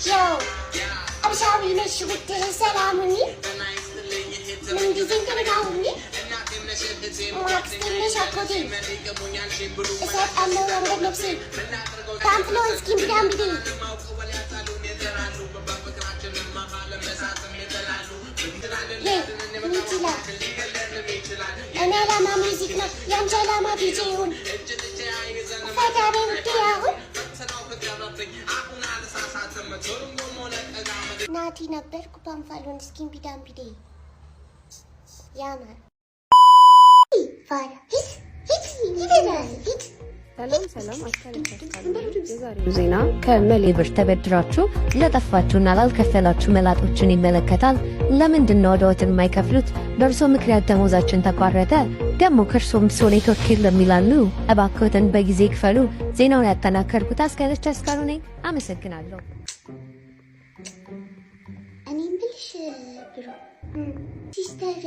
Yo, I'm sorry, Miss with the ceremony. Mindy think about me. What's the Miss Akodi? Is that I know I'm going to see? Pamphlet, give me down the Yeah, Mitila. And I am a music, Yanjala Bijon. Nati nagberku pamfalon skin bidam bide. Yana. Fara. Hit. ሰላም የዛሬው ዜና ከመሌ ብር ተበድራችሁ ለጠፋችሁና ላልከፈላችሁ መላጦችን ይመለከታል። ለምንድን ነው ወደወትን የማይከፍሉት? በእርሶ ምክንያት ደሞዛችን ተቋረጠ፣ ደግሞ ከእርሶም ሰው ኔትወርክ የለም ይላሉ። እባክዎትን በጊዜ ክፈሉ። ዜናውን ያጠናከርኩት አስከለች አስካሉ ነኝ። አመሰግናለሁ። እኔም ብልሽ ብሮ ሲስተር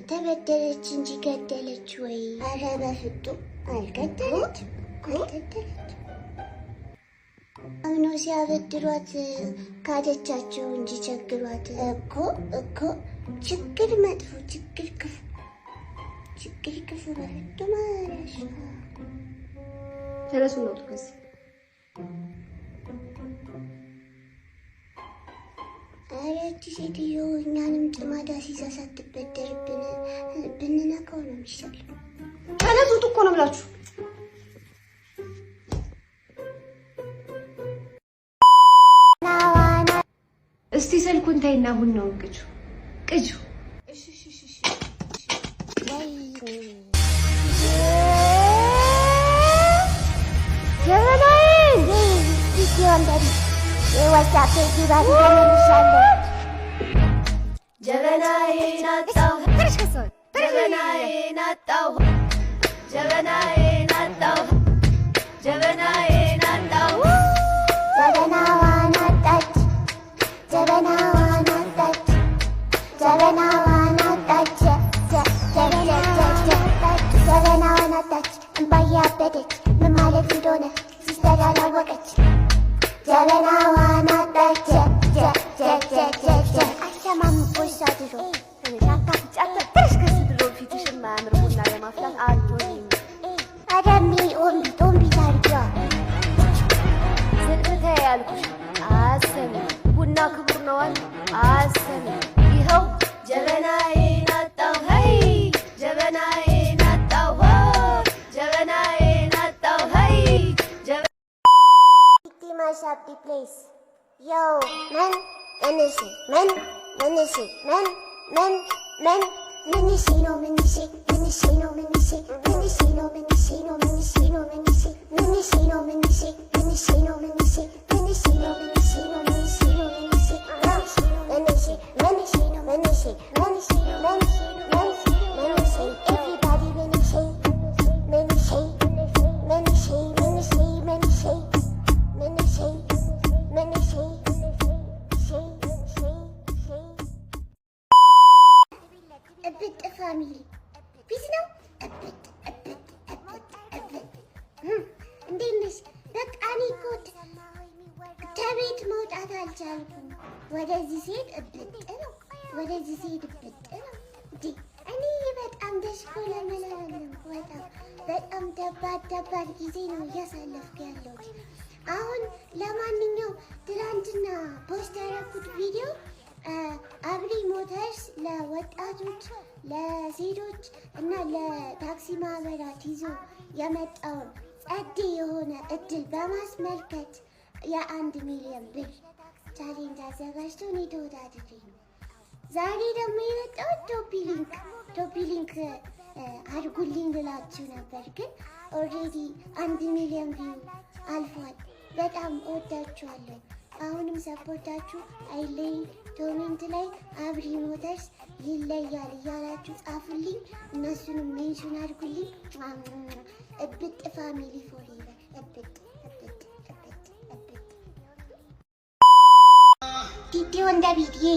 ተበደረች እንጂ ገደለች ወይ? ኧረ በፍጹም አልገደለች። አምኖ ሲያበድሯት ካደቻቸው እንጂ ቸግሯት እኮ ችግር መጥፎ ችግር ክፉ በፍጹም አላሽ ተረሱ ነው ከዚህ አረች ሴትዮ እኛንም ጥማዳ ሲዛ ሳትበደርብን ብንነካው ነው የሚሻለው። ተነሱት እኮ ነው ብላችሁ እስቲ ስልኩን ተይና ቡናው ቅጁ እሺ ጀበናዬን አጣሁ እምባዬ አበደች ምን ማለት እንደሆነ ሲስተር አላወቀች። ጀበናዋን አጣች አሰማም ቦሳ ድሮ ፊትሽን ማያምር ቡና ለማፍላት አልሆንም። አደሚ ኦምቢ ታርጊዋ ዝንተ ያልኩሽ አሰሚ ቡና ክቡር ነዋል አሰሚ ይኸው ጀበናዬን አጣሁ ሄይ ጀበናዬን አጣሁ ሄይ ማሻፕ ፕሌስ ዮ ምን ምንሽ እብጥ ፋሚሊ ቢዝ ነው። እንዴት ነሽ? በቃ እኔ እኮ ከቤት መውጣት አልቻልኩም። ወደዚህ ስሄድ እብጥ ነው፣ ወደዚህ ስሄድ እብጥ ነው። እኔ በጣም ተሽኮለመላለሁ። በጣም ደባድ ጊዜ ነው እያሳለፍኩ ያለሁት። አሁን ለማንኛውም ትናንትና ፖስት ያደረኩት ቪዲዮ አብሪ ሞተርስ ለወጣቶች ለሴቶች እና ለታክሲ ማህበራት ይዞ የመጣውን ጸዴ የሆነ እድል በማስመልከት የ1 ሚሊዮን ብር ቻሌንጅ አዘጋጅቶ እኔ ተወዳድሬ ነው። ዛሬ ደግሞ የመጣሁት ቶፒ ሊንክ አድርጉልኝ ልላችሁ ነበር፣ ግን ኦልሬዲ 1 ሚሊዮን ቪው አልፏል። በጣም እወዳችኋለሁ። አሁንም ሰፖርታችሁ አይለኝ። ኮሜንት ላይ አብሪ ሞተርስ ይለያል እያላችሁ ጻፉልኝ። እነሱንም ሜንሽን አድርጉልኝ። እብጥ ፋሚሊ ፎሬቨር እብጥ ዲዲ ወንዳ ቢዲዬ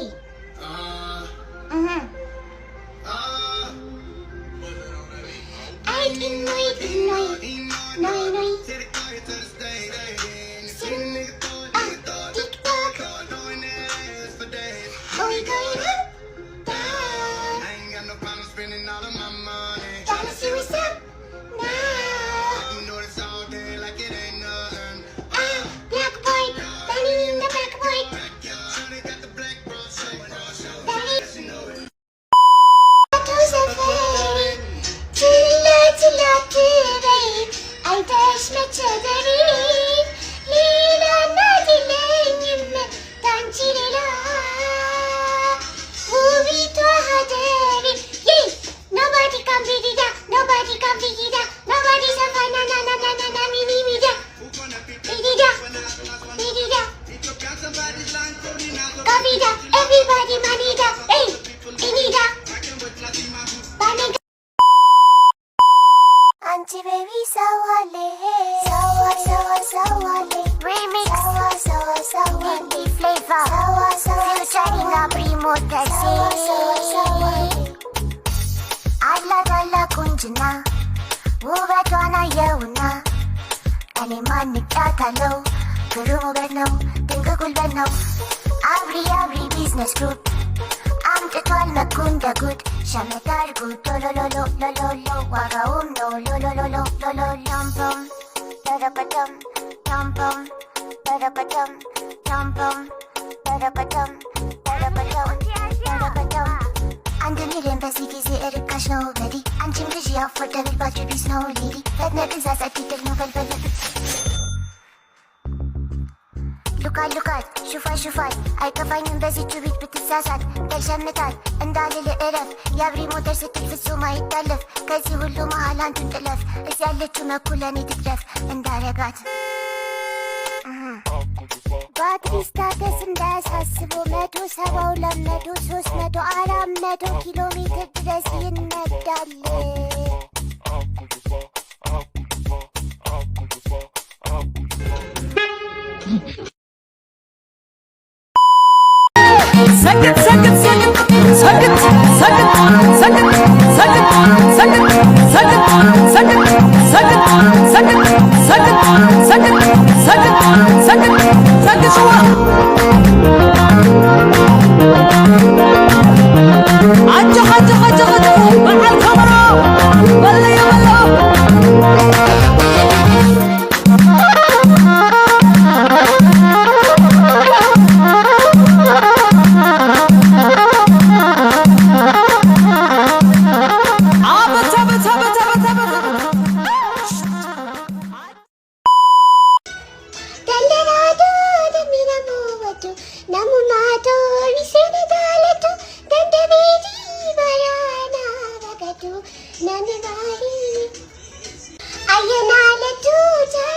ሞተሴ አላት አላት ቁንጅና ውበቷን አየውና እኔ ማንጫታለው ግሩም ውበት ነው ድንቅ ጉልበት ነው አብሪ አብሪ ቢዝነስ ግሩፕ አምጥቷል መኩ እንደ ጉድ ሸመት አድርጉት ሎሎሎሎሎሎሎ ዋጋውም ነው ሎሎሎሎሎሎሎሎሎም ተረከተም ቶምቶም ተረከተም ቶምቶም ተረከተም ተረከተም ተረከተም 1 ሚሊዮን በዚህ ጊዜ እርካሽ ነው በዲ አንቺም ልጅ ያፎርደብል ባትሪቢስ ነው ሌዲ ለነቅዛዝ አዲድል ነው ፈልፈል ሉካት ሹፋት አይከፋኝም በዚቹ ቤት ብትሳሳት ተሸምታት እንዳልል እረፍ የአብሪ ሞተር ስትል ፍጹም አይታለፍ ከዚህ ሁሉ መሃል አንዱን ጥለፍ እዚ ያለችው መኩለኔ ትትረፍ እንዳረጋት ባትሪ ስታተስ እንዳያሳስበው 170 200 300 400 ኪሎ ሜትር ድረስ ይነዳል Second, second, second, second, second, second, second, second, second, second, second, second, second, second, second, second, second, شو عجو عجو عجو عجو مع الكاميرا بلا يا بلا అయ్యనాల చూచా